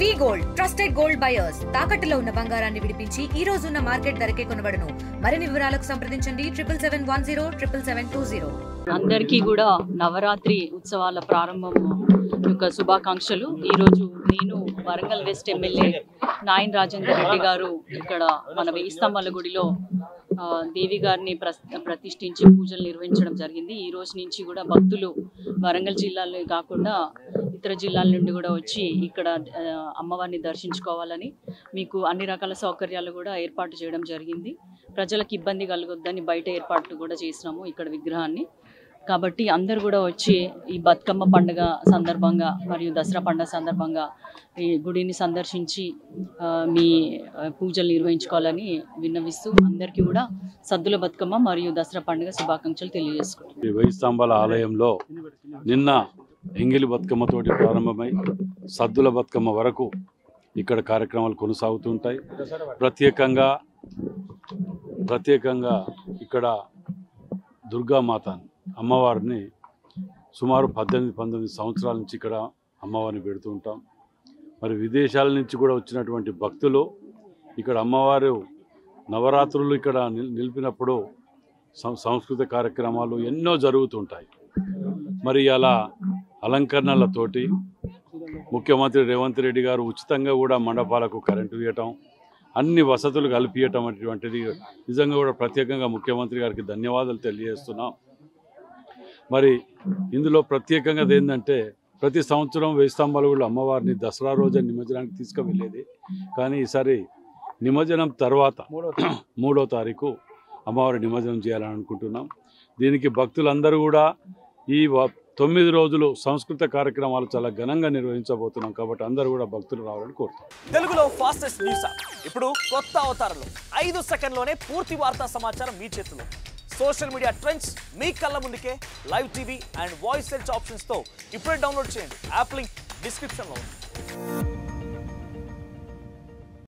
వి gold trusted gold buyers తాకట్టులో ఉన్న బంగారాన్ని విడిపించి ఈ రోజు ఉన్న మార్కెట్ ధరకే కొనబడును. మరిన్ని వివరాలకు సంప్రదించండి 7771077720. అందరికీ కూడా నవరాత్రి ఉత్సవాల ప్రారంభం యొక్క శుభాకాంక్షలు. ఈరోజు నేను వరంగల్ వెస్ట్ ఎమ్మెల్యే నాయన్ రాజేందర్ రెడ్డి గారు ఇక్కడ మన వెయ్యి స్తంభాల గుడిలో దేవి గారిని ప్రతిష్ఠించి పూజలు నిర్వహించడం జరిగింది. ఈ రోజు నుంచి కూడా భక్తులు వరంగల్ జిల్లాలో కాకుండా ఇతర జిల్లాల నుండి కూడా వచ్చి ఇక్కడ అమ్మవారిని దర్శించుకోవాలని మీకు అన్ని రకాల సౌకర్యాలు కూడా ఏర్పాటు చేయడం జరిగింది. ప్రజలకు ఇబ్బంది కలగొద్దని బయట ఏర్పాట్లు కూడా చేసినాము ఇక్కడ విగ్రహాన్ని. కాబట్టి అందరు కూడా వచ్చి ఈ బతుకమ్మ పండుగ సందర్భంగా మరియు దసరా పండుగ సందర్భంగా ఈ గుడిని సందర్శించి మీ పూజలు నిర్వహించుకోవాలని విన్నవిస్తూ అందరికీ కూడా సద్దుల బతుకమ్మ మరియు దసరా పండుగ శుభాకాంక్షలు తెలియజేసుకుంటాం. వెయ్యి స్తంభాల ఆలయంలో నిన్న ఎంగిలి బతుకమ్మతోటి ప్రారంభమై సద్దుల బతుకమ్మ వరకు ఇక్కడ కార్యక్రమాలు కొనసాగుతుంటాయి. ప్రత్యేకంగా ఇక్కడ దుర్గామాత అమ్మవారిని సుమారు 18-19 సంవత్సరాల నుంచి ఇక్కడ అమ్మవారిని పెడుతూ ఉంటాం. మరి విదేశాల నుంచి కూడా వచ్చినటువంటి భక్తులు ఇక్కడ అమ్మవారు నవరాత్రులు ఇక్కడ నిలిపినప్పుడు సంస్కృత కార్యక్రమాలు ఎన్నో జరుగుతుంటాయి. మరి అలా అలంకరణలతోటి ముఖ్యమంత్రి రేవంత్ రెడ్డి గారు ఉచితంగా కూడా మండపాలకు కరెంటు ఇవ్వటం, అన్ని వసతులు కల్పించటం అటువంటిది నిజంగా కూడా ప్రత్యేకంగా ముఖ్యమంత్రి గారికి ధన్యవాదాలు తెలియజేస్తున్నాం. మరి ఇందులో ప్రత్యేకంగా ఏంటంటే ప్రతి సంవత్సరం వెయ్యి స్తంభాల గుడిలో అమ్మవారిని దసరా రోజు నిమజ్జనానికి తీసుకువెళ్ళేది. కానీ ఈసారి నిమజ్జనం తర్వాత 3వ తారీఖు అమ్మవారి నిమజ్జనం చేయాలని అనుకుంటున్నాం. దీనికి భక్తులందరూ కూడా ఈ 9 రోజులు సంస్కృత కార్యక్రమాలు చాలా ఘనంగా నిర్వహించబోతున్నాం. కాబట్టి అందరూ కూడా భక్తులు రావాలని కోరుతున్నాం. తెలుగులో ఫాస్టెస్ట్ న్యూస్ ఇప్పుడు కొత్త అవతారంలో 5 సెకండ్లోనే పూర్తి వార్తా సమాచారం మీ చేతిలో. సోషల్ మీడియా ట్రెండ్స్ మీ కళ్ళ ముందుకే live TV and voice search ఆప్షన్స్తో ఇప్పుడే డౌన్లోడ్ చేయండి. యాప్ లింక్ డిస్క్రిప్షన్లో ఉంది.